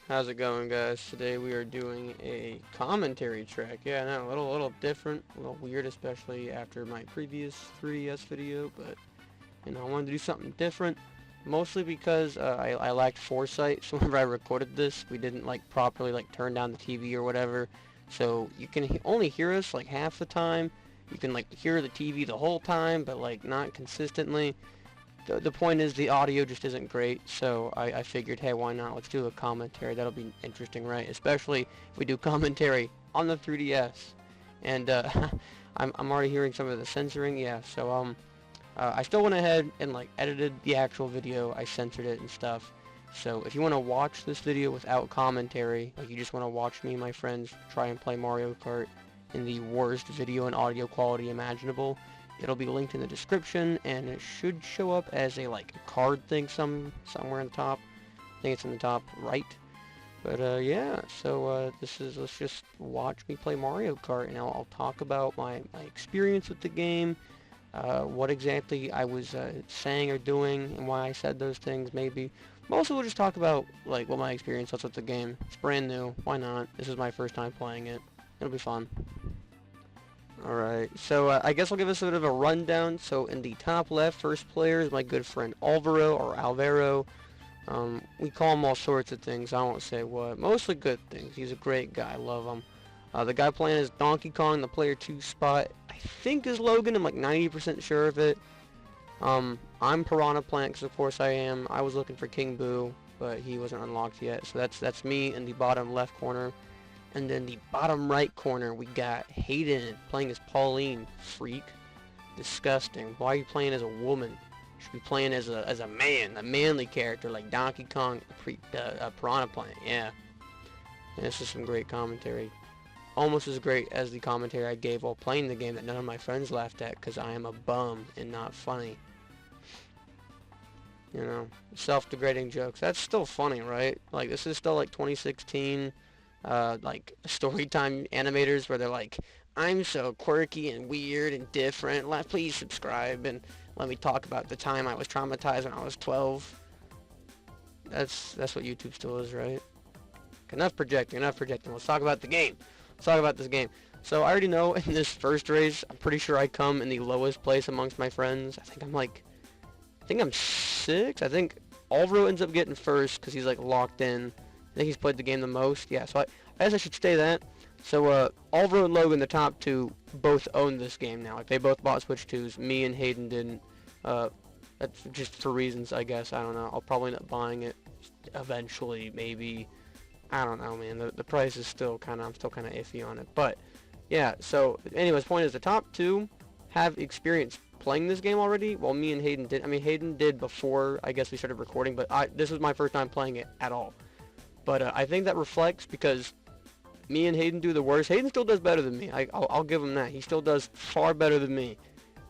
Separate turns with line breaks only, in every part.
How's it going, guys? Today we are doing a commentary track. Yeah, no, a little different, a little weird, especially after my previous 3DS video. But I wanted to do something different, mostly because I lacked foresight. So whenever I recorded this, we didn't properly turn down the TV or whatever. So you can only hear us like half the time. You can hear the TV the whole time, but not consistently. The point is the audio just isn't great, so I figured, hey, why not? Let's do a commentary. That'll be interesting, right? Especially if we do commentary on the 3DS. And I'm already hearing some of the censoring. Yeah, so I still went ahead and edited the actual video. I censored it and stuff. So if you want to watch this video without commentary, you just want to watch me and my friends try and play Mario Kart in the worst video and audio quality imaginable, it'll be linked in the description, and it should show up as a card thing somewhere in the top. I think it's in the top right. But yeah, so let's just watch me play Mario Kart, and I'll talk about my experience with the game, what exactly I was saying or doing, and why I said those things. Maybe mostly we'll just talk about what my experience was with the game. It's brand new. Why not? This is my first time playing it. It'll be fun. Alright, so I guess I'll give us a bit of a rundown. So in the top left, first player is my good friend Alvaro, or Alvaro. We call him all sorts of things, I won't say what. Mostly good things. He's a great guy, love him. The guy playing is Donkey Kong, the player 2 spot, I think is Logan, I'm 90% sure of it. I'm Piranha Plant, because of course I am. I was looking for King Boo, but he wasn't unlocked yet. So that's me in the bottom left corner. And then the bottom right corner, we got Hayden playing as Pauline. Freak. Disgusting. Why are you playing as a woman? You should be playing as a man, a manly character like Donkey Kong, Piranha Plant. Yeah. And this is some great commentary. Almost as great as the commentary I gave while playing the game that none of my friends laughed at because I am a bum and not funny. You know, self-degrading jokes. That's still funny, right? This is still 2016. Storytime animators where they're I'm so quirky and weird and different. Please subscribe and let me talk about the time I was traumatized when I was 12. That's what YouTube still is, right? Enough projecting. Let's talk about the game. Let's talk about this game. So I already know in this first race, I'm pretty sure I come in the lowest place amongst my friends. I think I'm 6. I think Alvaro ends up getting first because he's locked in. I think he's played the game the most. Yeah, so I guess I should say that. So Alvaro and Logan, the top two, both own this game now. They both bought Switch 2s. Me and Hayden didn't. That's just for reasons, I guess. I don't know. I'll probably end up buying it eventually, maybe. I don't know, man. The price is still I'm still kind of iffy on it. But yeah. So anyways, point is the top two have experience playing this game already. While me and Hayden did. I mean, Hayden did before I guess we started recording, but this was my first time playing it at all. But I think that reflects because me and Hayden do the worst. Hayden still does better than me. I'll give him that. He still does far better than me.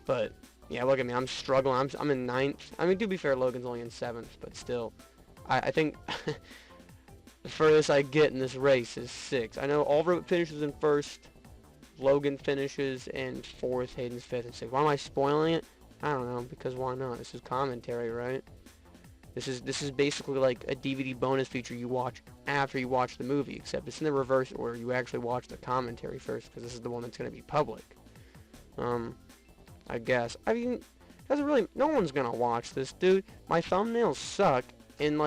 But yeah, look at me. I'm struggling. I'm in 9th. I mean, to be fair, Logan's only in 7th. But still, I think the furthest I get in this race is 6. I know Alvaro finishes in 1st. Logan finishes in 4th. Hayden's 5th and 6th. Why am I spoiling it? I don't know. Because why not? This is commentary, right? This is basically like a DVD bonus feature you watch after you watch the movie, except it's in the reverse order. You actually watch the commentary first because this is the one that's going to be public. I guess. I mean, doesn't really. No one's gonna watch this, dude. My thumbnails suck. And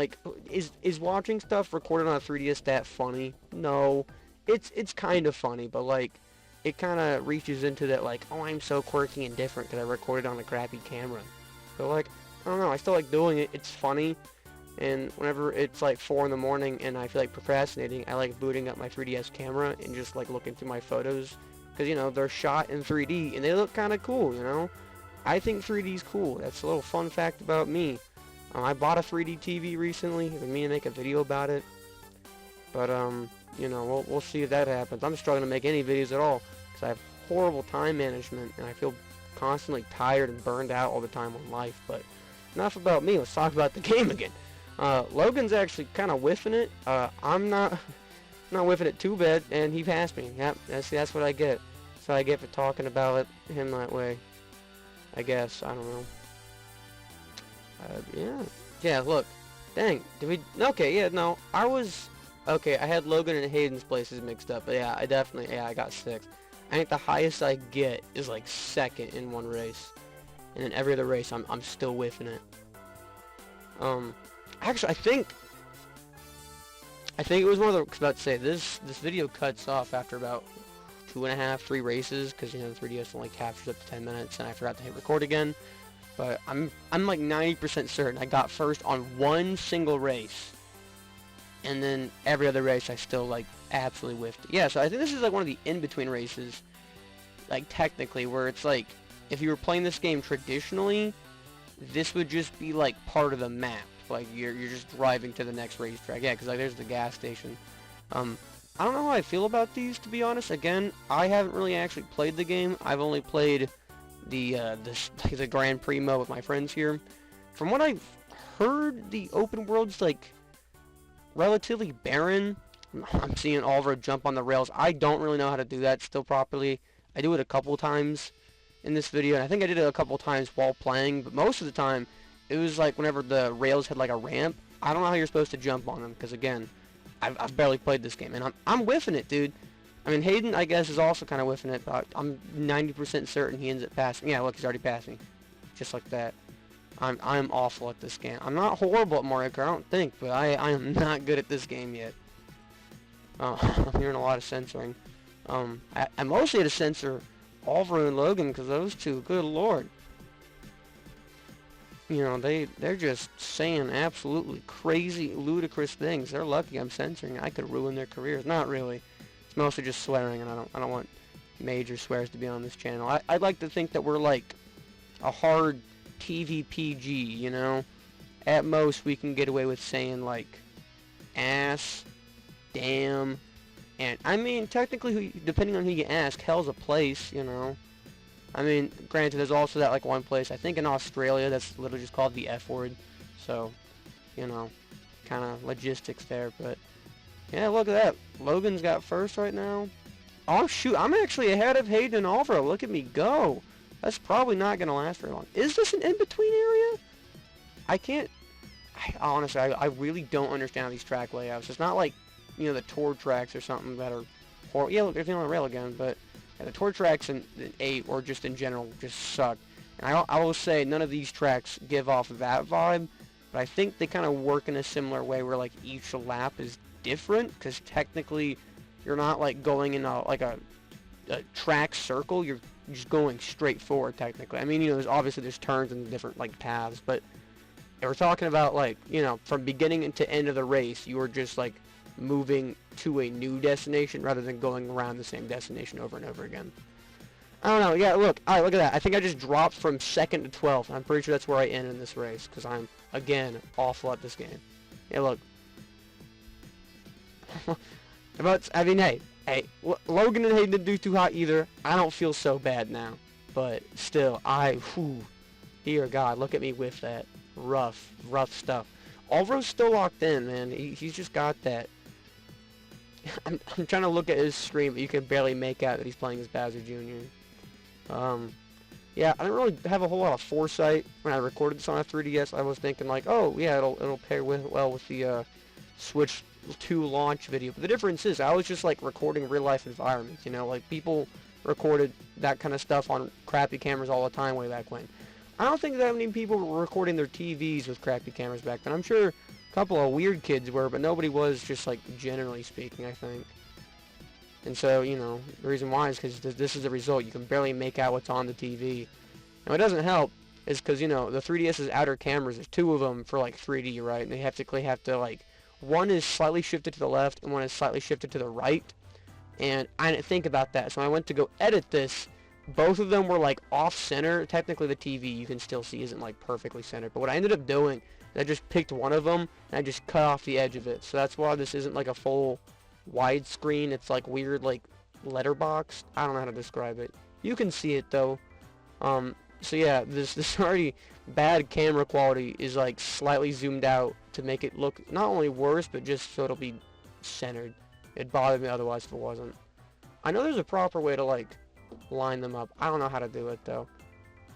is watching stuff recorded on a 3DS that funny? No, it's kind of funny, but it kind of reaches into that oh, I'm so quirky and different because I recorded on a crappy camera. So I don't know, I still like doing it. It's funny, and whenever it's 4 in the morning and I feel like procrastinating, I like booting up my 3DS camera and just looking through my photos, because they're shot in 3D and they look kind of cool. I think 3D's cool. That's a little fun fact about me. I bought a 3D TV recently. I've been meaning to make a video about it, but we'll see if that happens. I'm struggling to make any videos at all because I have horrible time management and I feel constantly tired and burned out all the time on life. But enough about me. Let's talk about the game again. Logan's actually kind of whiffing it. I'm not whiffing it too bad, and he passed me. Yep, that's what I get. So I get for talking about him that way. I guess. I don't know. Yeah. Yeah, look. Dang. Did we... Okay, yeah, no. I was Okay, I had Logan and Hayden's places mixed up, but yeah, I got 6th. I think the highest I get is like 2nd in one race, and then every other race I'm still whiffing it. Um, actually, I think it was one of the. I was about to say this video cuts off after about 2.5, 3 races, because the 3DS only captures up to 10 minutes, and I forgot to hit record again. But I'm like 90% certain I got first on one single race, and then every other race I still like absolutely whiffed. Yeah, so I think this is like one of the in-between races, like technically, where it's like if you were playing this game traditionally, this would just be like part of the map. Like you're just driving to the next racetrack. Yeah, because like there's the gas station. I don't know how I feel about these, to be honest. Again, I haven't really actually played the game. I've only played the Grand Prix mode with my friends here. From what I've heard, the open world's like relatively barren. I'm seeing Oliver jump on the rails. I don't really know how to do that still properly. I do it a couple times in this video, and I think I did it a couple times while playing, but most of the time it was like whenever the rails had like a ramp. I don't know how you're supposed to jump on them, because again, I've barely played this game, and I'm whiffing it, dude. I mean, Hayden, I guess, is also kind of whiffing it, but I'm 90% certain he ends up passing. Yeah, look, he's already passing. Just like that. I'm awful at this game. I'm not horrible at Mario Kart, I don't think, but I am not good at this game yet. I'm hearing a lot of censoring. I mostly had to censor Oliver and Logan, because those two, good lord. You know, they're just saying absolutely crazy, ludicrous things. They're lucky I'm censoring. I could ruin their careers. Not really. It's mostly just swearing, and I don't want major swears to be on this channel. I'd like to think that we're like a hard TV PG, you know? At most, we can get away with saying like ass, damn, and I mean, technically, depending on who you ask, hell's a place, you know? I mean, granted, there's also that like one place, I think in Australia, that's literally just called the F word. So, you know, kind of logistics there. But, yeah, look at that. Logan's got first right now. Oh, shoot. I'm actually ahead of Hayden and Oliver. Look at me go. That's probably not going to last very long. Is this an in-between area? I can't... honestly, I really don't understand these track layouts. It's not like, you know, the tour tracks or something that are horrible. Yeah, look, there's on the rail again, but... the tour tracks in 8, or just in general, just suck. And I will say, none of these tracks give off that vibe, but I think they kind of work in a similar way where, like, each lap is different, because technically, you're not, like, going in a track circle, you're just going straight forward, technically. I mean, you know, there's turns and different, like, paths, but if we're talking about, like, you know, from beginning to end of the race, you are just, like, moving to a new destination rather than going around the same destination over and over again. I don't know. Yeah, look. Alright, look at that. I think I just dropped from 2nd to 12th. I'm pretty sure that's where I end in this race, because I'm, again, awful at this game. Yeah, look. I mean, hey, Logan and Hayden didn't do too hot either. I don't feel so bad now. But still, dear God, look at me with that. Rough stuff. Oliver's still locked in, man. He's just got that. I'm trying to look at his screen, but you can barely make out that he's playing as Bowser Jr. Yeah, I didn't really have a whole lot of foresight when I recorded this on a 3DS. I was thinking like, oh yeah, it'll pair well with the Switch 2 launch video. But the difference is, I was just like recording real life environments. You know, like people recorded that kind of stuff on crappy cameras all the time way back when. I don't think that many people were recording their TVs with crappy cameras back then. I'm sure a couple of weird kids were, but nobody was, just like generally speaking, I think. And so, you know, the reason why is because this is the result. You can barely make out what's on the TV. And what doesn't help is because, you know, the 3DS's outer cameras, there's 2 of them for like 3D, right? And they have to like, one is slightly shifted to the left and one is slightly shifted to the right. And I didn't think about that. So when I went to go edit this, both of them were like off center. Technically the TV you can still see isn't like perfectly centered, but what I ended up doing is I just picked one of them and I just cut off the edge of it. So that's why this isn't like a full widescreen. It's like weird, like letterbox. I don't know how to describe it. You can see it though. So yeah, this already bad camera quality is like slightly zoomed out to make it look not only worse, but just so it'll be centered. It'd bother me otherwise if it wasn't. I know there's a proper way to like line them up. I don't know how to do it though.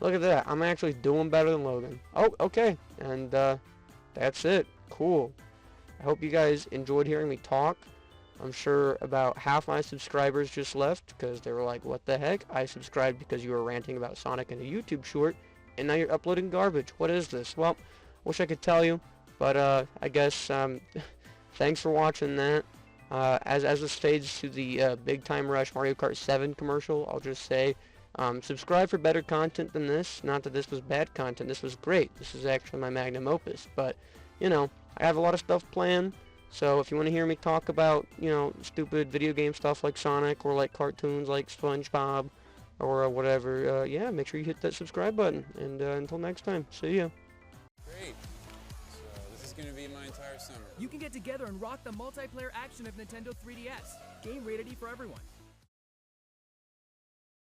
Look at that. I'm actually doing better than Logan. Oh, okay. And that's it. Cool. I hope you guys enjoyed hearing me talk. I'm sure about half my subscribers just left because they were like, what the heck? I subscribed because you were ranting about Sonic in a YouTube short, and now you're uploading garbage. What is this? Well, wish I could tell you, but I guess thanks for watching that. As this fades to the Big Time Rush Mario Kart 7 commercial, I'll just say subscribe for better content than this. Not that this was bad content. This was great. This is actually my magnum opus. But, you know, I have a lot of stuff planned. So if you want to hear me talk about, you know, stupid video game stuff like Sonic or like cartoons like SpongeBob or whatever, yeah, make sure you hit that subscribe button. And until next time, see ya.
Great. So this is going to be my entire summer.
You can get together and rock the multiplayer action of Nintendo 3DS. Game rated E for everyone.